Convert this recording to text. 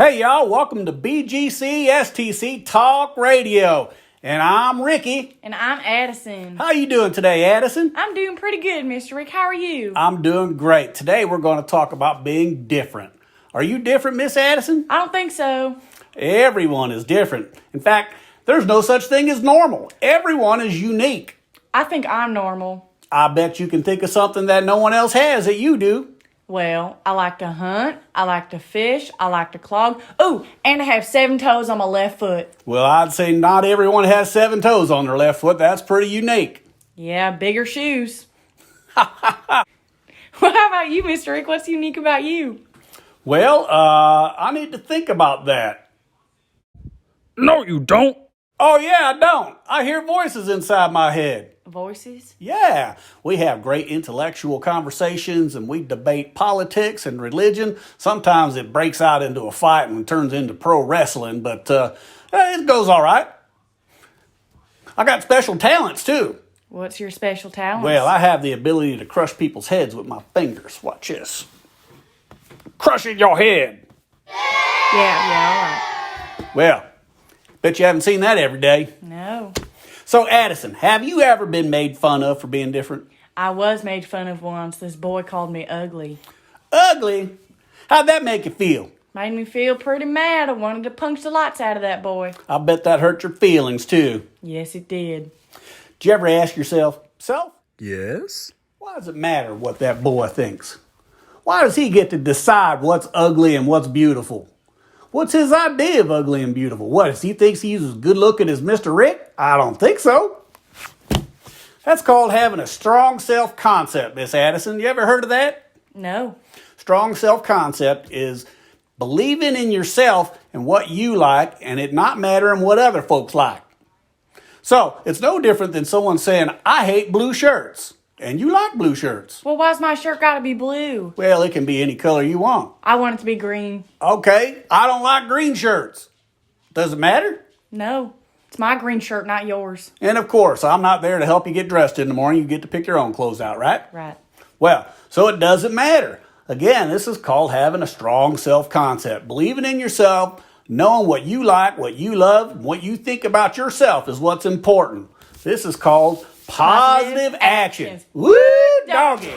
Hey y'all, welcome to BGCSTC Talk Radio. And I'm Ricky. And I'm Addison. How you doing today, Addison? I'm doing pretty good, Mr. Rick. How are you? I'm doing great. Today we're going to talk about being different. Are you different, Miss Addison? I don't think so. Everyone is different. In fact, there's no such thing as normal. Everyone is unique. I think I'm normal. I bet you can think of something that no one else has that you do. Well, I like to hunt, I like to fish, I like to clog. Oh, and I have 7 toes on my left foot. Well, I'd say not everyone has 7 toes on their left foot. That's pretty unique. Yeah, bigger shoes. Well, how about you, Mr. Rick? What's unique about you? Well, I need to think about that. No, you don't. Oh, yeah, I don't. I hear voices inside my head. Voices? Yeah, we have great intellectual conversations and we debate politics and religion. Sometimes it breaks out into a fight and turns into pro wrestling, but it goes all right. I got special talents, too. What's your special talent? Well, I have the ability to crush people's heads with my fingers. Watch this. Crushing your head. Yeah, all right. Well, bet you haven't seen that every day. No. So, Addison, have you ever been made fun of for being different? I was made fun of once. This boy called me ugly. Ugly? How'd that make you feel? Made me feel pretty mad. I wanted to punch the lights out of that boy. I bet that hurt your feelings, too. Yes, it did. Did you ever ask yourself, Yes? why does it matter what that boy thinks? Why does he get to decide what's ugly and what's beautiful? What's his idea of ugly and beautiful? What, does he think he's as good looking as Mr. Rick? I don't think so. That's called having a strong self-concept, Miss Addison. You ever heard of that? No. Strong self-concept is believing in yourself and what you like and it not mattering what other folks like. So, it's no different than someone saying, I hate blue shirts. And you like blue shirts. Well, why's my shirt gotta be blue? Well, it can be any color you want. I want it to be green. Okay, I don't like green shirts. Does it matter? No. It's my green shirt, not yours. And of course, I'm not there to help you get dressed in the morning. You get to pick your own clothes out, right? Right. Well, so it doesn't matter. Again, this is called having a strong self-concept. Believing in yourself, knowing what you like, what you love, and what you think about yourself is what's important. This is called positive action. actions. Woo, doggy.